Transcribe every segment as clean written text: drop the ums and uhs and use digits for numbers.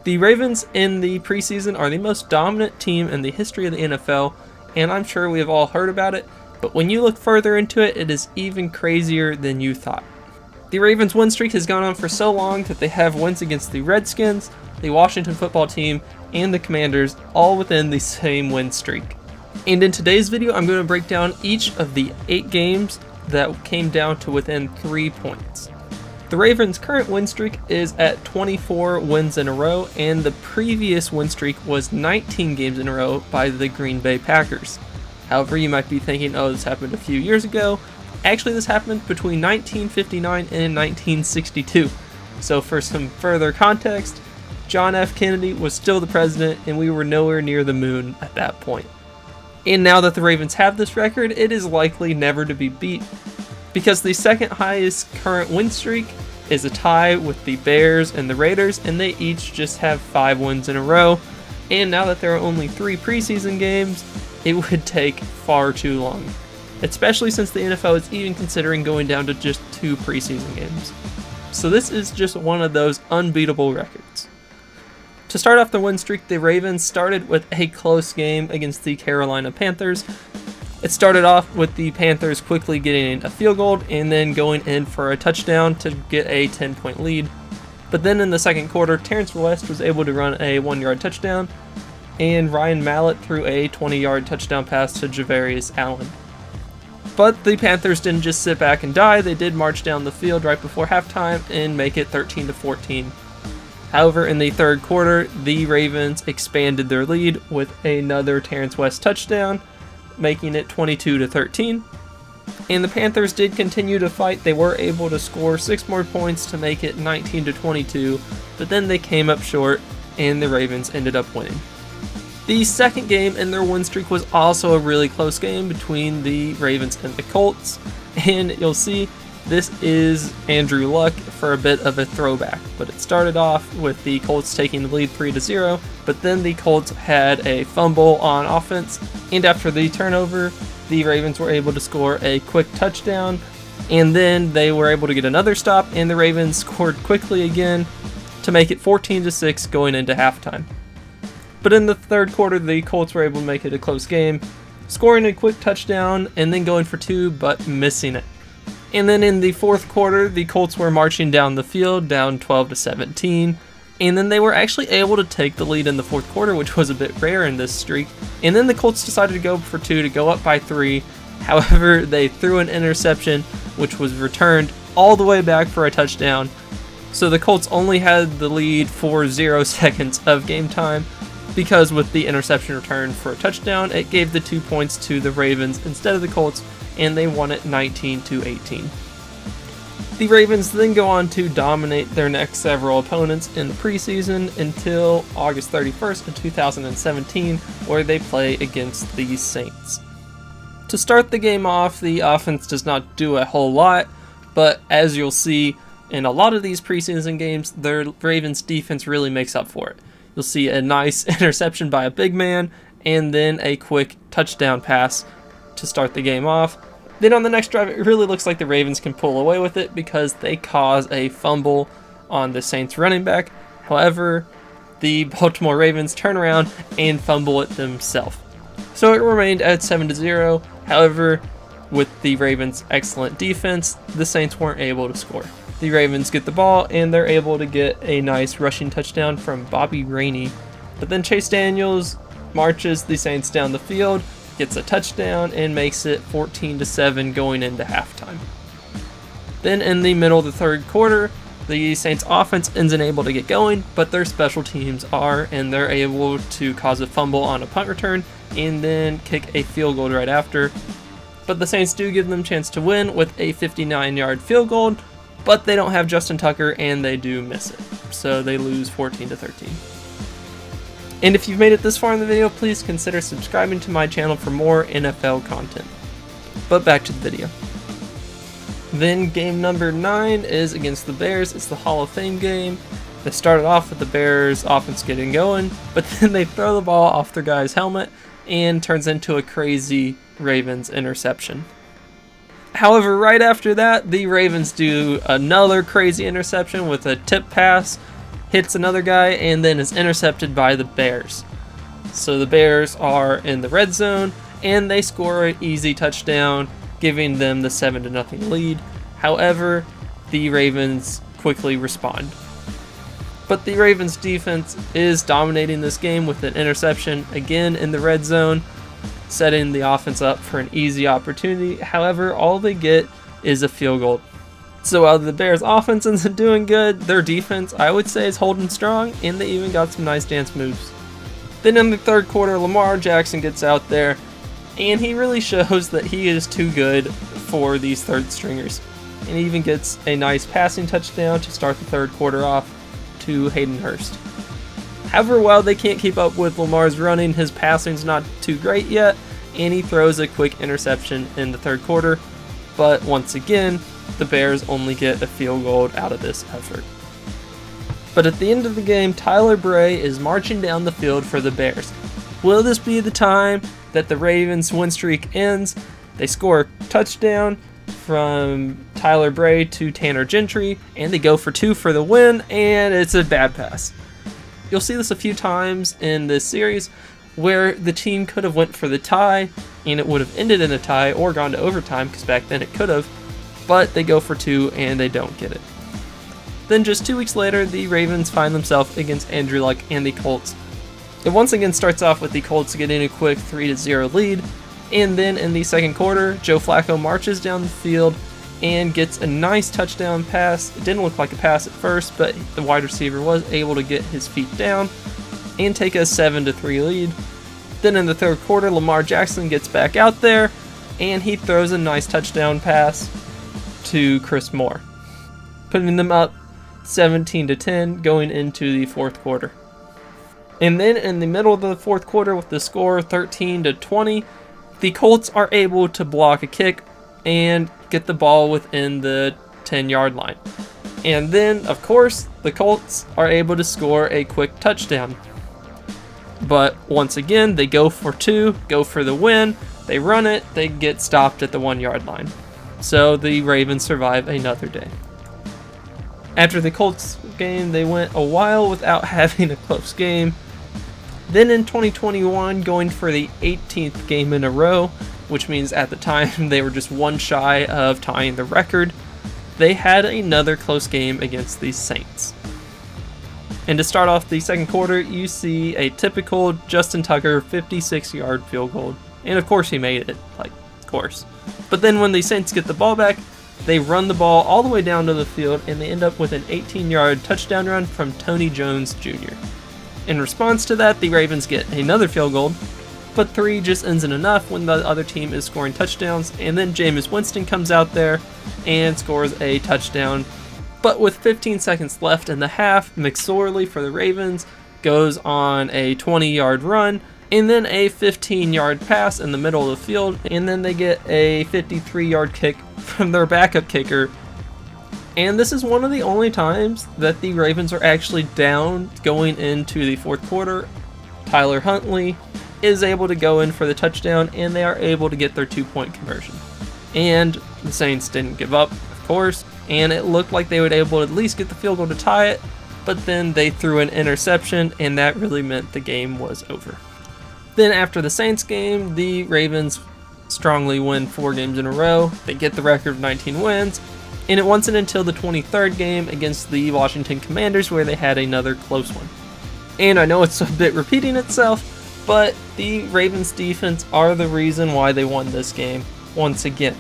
The Ravens in the preseason are the most dominant team in the history of the NFL, and I'm sure we have all heard about it, but when you look further into it, it is even crazier than you thought. The Ravens' win streak has gone on for so long that they have wins against the Redskins, the Washington football team, and the Commanders, all within the same win streak. And in today's video, I'm going to break down each of the 8 games that came down to within 3 points. The Ravens' current win streak is at 24 wins in a row, and the previous win streak was 19 games in a row by the Green Bay Packers. However, you might be thinking, oh, this happened a few years ago. Actually, this happened between 1959 and 1962. So for some further context, John F. Kennedy was still the president, and we were nowhere near the moon at that point. And now that the Ravens have this record, it is likely never to be beat, because the second highest current win streak is a tie with the Bears and the Raiders, and they each just have 5 wins in a row. And now that there are only 3 preseason games, it would take far too long, especially since the NFL is even considering going down to just 2 preseason games. So this is just one of those unbeatable records. To start off the win streak, the Ravens started with a close game against the Carolina Panthers. It started off with the Panthers quickly getting a field goal and then going in for a touchdown to get a 10-point lead. But then in the second quarter, Terrence West was able to run a 1-yard touchdown, and Ryan Mallett threw a 20-yard touchdown pass to Javarius Allen. But the Panthers didn't just sit back and die, they did march down the field right before halftime and make it 13-14. However, in the third quarter, the Ravens expanded their lead with another Terrence West touchdown, making it 22-13. And the Panthers did continue to fight. They were able to score 6 more points to make it 19-22, but then they came up short and the Ravens ended up winning. The second game in their win streak was also a really close game between the Ravens and the Colts, and you'll see this is Andrew Luck for a bit of a throwback, but it started off with the Colts taking the lead 3-0, but then the Colts had a fumble on offense, and after the turnover, the Ravens were able to score a quick touchdown, and then they were able to get another stop, and the Ravens scored quickly again to make it 14-6 going into halftime. But in the third quarter, the Colts were able to make it a close game, scoring a quick touchdown and then going for 2, but missing it. And then in the fourth quarter, the Colts were marching down the field, down 12-17, and then they were actually able to take the lead in the fourth quarter, which was a bit rare in this streak. And then the Colts decided to go for 2 to go up by 3. However, they threw an interception, which was returned all the way back for a touchdown. So the Colts only had the lead for 0 seconds of game time, because with the interception return for a touchdown, it gave the 2 points to the Ravens instead of the Colts, and they won it 19-18. The Ravens then go on to dominate their next several opponents in the preseason until August 31st of 2017, where they play against the Saints. To start the game off, the offense does not do a whole lot, but as you'll see in a lot of these preseason games, the Ravens defense really makes up for it. You'll see a nice interception by a big man, and then a quick touchdown pass to start the game off. Then on the next drive, it really looks like the Ravens can pull away with it because they cause a fumble on the Saints running back. However, the Baltimore Ravens turn around and fumble it themselves. So it remained at 7-0. However, with the Ravens' excellent defense, the Saints weren't able to score. The Ravens get the ball, and they're able to get a nice rushing touchdown from Bobby Rainey. But then Chase Daniels marches the Saints down the field, gets a touchdown, and makes it 14-7 going into halftime. Then in the middle of the third quarter, the Saints offense isn't able to get going, but their special teams are, and they're able to cause a fumble on a punt return and then kick a field goal right after. But the Saints do give them a chance to win with a 59-yard field goal, but they don't have Justin Tucker and they do miss it. So they lose 14-13. And if you've made it this far in the video, please consider subscribing to my channel for more NFL content. But back to the video. Then game number 9 is against the Bears. It's the Hall of Fame game. They started off with the Bears offense getting going, but then they throw the ball off their guy's helmet and turns into a crazy Ravens interception. However, right after that, the Ravens do another crazy interception with a tip pass, hits another guy, and then is intercepted by the Bears. So the Bears are in the red zone, and they score an easy touchdown, giving them the 7-0 lead. However, the Ravens quickly respond. But the Ravens defense is dominating this game with an interception again in the red zone, setting the offense up for an easy opportunity. However, all they get is a field goal. So while the Bears offense isn't doing good, their defense, I would say, is holding strong, and they even got some nice dance moves. Then in the third quarter, Lamar Jackson gets out there, and he really shows that he is too good for these third stringers. And he even gets a nice passing touchdown to start the third quarter off to Hayden Hurst. However, while they can't keep up with Lamar's running, his passing's not too great yet, and he throws a quick interception in the third quarter. But once again, the Bears only get a field goal out of this effort. But at the end of the game, Tyler Bray is marching down the field for the Bears. Will this be the time that the Ravens' win streak ends? They score a touchdown from Tyler Bray to Tanner Gentry, and they go for 2 for the win, and it's a bad pass. You'll see this a few times in this series where the team could have went for the tie, and it would have ended in a tie or gone to overtime, because back then it could have, but they go for 2 and they don't get it. Then just 2 weeks later, the Ravens find themselves against Andrew Luck and the Colts. It once again starts off with the Colts getting a quick 3-0 lead, and then in the second quarter, Joe Flacco marches down the field and gets a nice touchdown pass. It didn't look like a pass at first, but the wide receiver was able to get his feet down and take a 7-3 lead. Then in the third quarter, Lamar Jackson gets back out there, and he throws a nice touchdown pass to Chris Moore, putting them up 17-10 going into the fourth quarter. And then in the middle of the fourth quarter, with the score 13-20, the Colts are able to block a kick and get the ball within the 10-yard line. And then, of course, the Colts are able to score a quick touchdown. But once again, they go for 2, go for the win, they run it, they get stopped at the 1-yard line. So the Ravens survive another day. After the Colts game, they went a while without having a close game. Then in 2021, going for the 18th game in a row, which means at the time they were just one shy of tying the record, they had another close game against the Saints. And to start off the second quarter, you see a typical Justin Tucker 56-yard field goal. And of course he made it, of course. But then when the Saints get the ball back, they run the ball all the way down to the field, and they end up with an 18-yard touchdown run from Tony Jones Jr. In response to that, the Ravens get another field goal, but 3 just isn't enough when the other team is scoring touchdowns, and then Jameis Winston comes out there and scores a touchdown. But with 15 seconds left in the half, McSorley for the Ravens goes on a 20-yard run, and then a 15-yard pass in the middle of the field, and then they get a 53-yard kick from their backup kicker. And this is one of the only times that the Ravens are actually down going into the fourth quarter. Tyler Huntley is able to go in for the touchdown, and they are able to get their 2-point conversion. And the Saints didn't give up, of course, and it looked like they would be able to at least get the field goal to tie it, but then they threw an interception, and that really meant the game was over. Then after the Saints game, the Ravens strongly win 4 games in a row. They get the record of 19 wins, and it wasn't until the 23rd game against the Washington Commanders where they had another close one. And I know it's a bit repeating itself, but the Ravens defense are the reason why they won this game once again.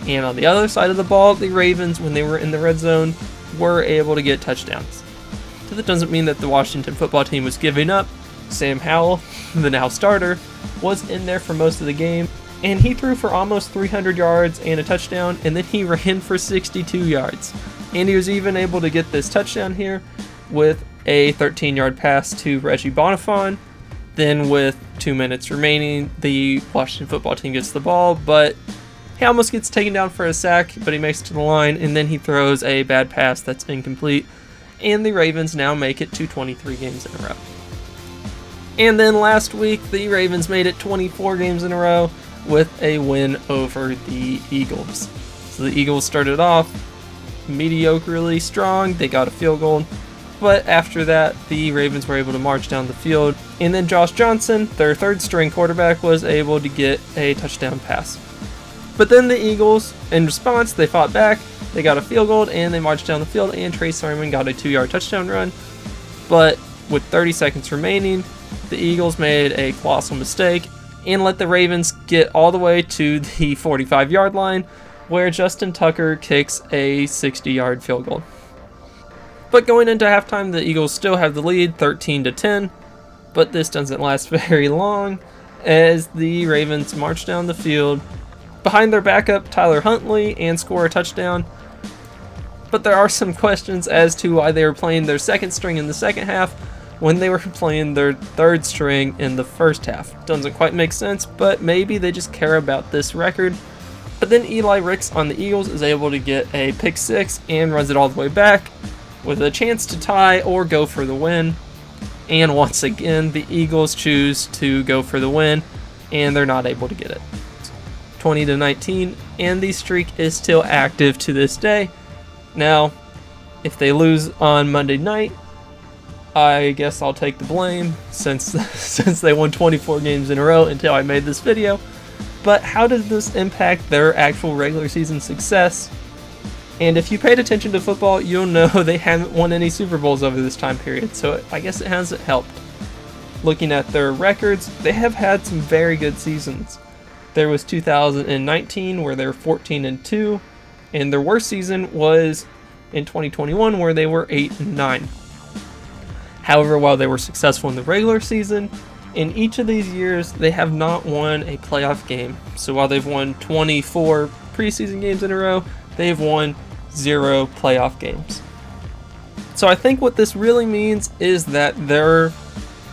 And on the other side of the ball, the Ravens, when they were in the red zone, were able to get touchdowns. So that doesn't mean that the Washington football team was giving up. Sam Howell, the now starter, was in there for most of the game, and he threw for almost 300 yards and a touchdown, and then he ran for 62 yards. And he was even able to get this touchdown here with a 13-yard pass to Reggie Bonifon. Then with 2 minutes remaining, the Washington football team gets the ball, but he almost gets taken down for a sack, but he makes it to the line, and then he throws a bad pass that's incomplete, and the Ravens now make it to 23 games in a row. And then last week, the Ravens made it 24 games in a row with a win over the Eagles. So the Eagles started off mediocrely strong. They got a field goal, But after that, the Ravens were able to march down the field, and then Josh Johnson, their third string quarterback, was able to get a touchdown pass. But then the Eagles, in response, they fought back, they got a field goal, and they marched down the field, and Trey Sermon got a 2-yard touchdown run. But with 30 seconds remaining, the Eagles made a colossal mistake and let the Ravens get all the way to the 45-yard line, where Justin Tucker kicks a 60-yard field goal. But going into halftime, the Eagles still have the lead, 13-10, but this doesn't last very long as the Ravens march down the field behind their backup Tyler Huntley and score a touchdown. But there are some questions as to why they were playing their second string in the second half when they were playing their third string in the first half. Doesn't quite make sense, but maybe they just care about this record. But then Eli Ricks on the Eagles is able to get a pick six and runs it all the way back with a chance to tie or go for the win. And once again, the Eagles choose to go for the win, and they're not able to get it. 20-19, and the streak is still active to this day. Now, if they lose on Monday night, I guess I'll take the blame since they won 24 games in a row until I made this video. But how does this impact their actual regular season success? And if you paid attention to football, you'll know they haven't won any Super Bowls over this time period, so I guess it hasn't helped. Looking at their records, they have had some very good seasons. There was 2019 where they were 14-2, and their worst season was in 2021 where they were 8-9. However, while they were successful in the regular season, in each of these years they have not won a playoff game. So while they've won 24 preseason games in a row, they've won 0 playoff games. So I think what this really means is that their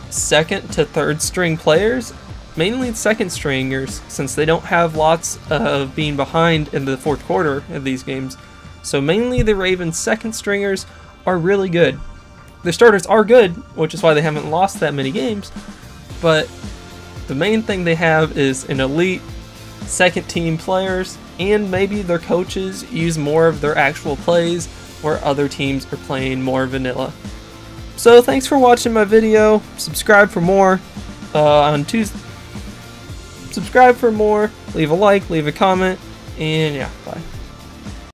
second to third string players, mainly second stringers, since they don't have lots of being behind in the fourth quarter of these games, so mainly the Ravens second stringers are really good. Their starters are good, which is why they haven't lost that many games, but the main thing they have is an elite second team players, and maybe their coaches use more of their actual plays where other teams are playing more vanilla. So thanks for watching my video. Subscribe for more on Tuesday. Subscribe for more, leave a like, leave a comment, and yeah, bye.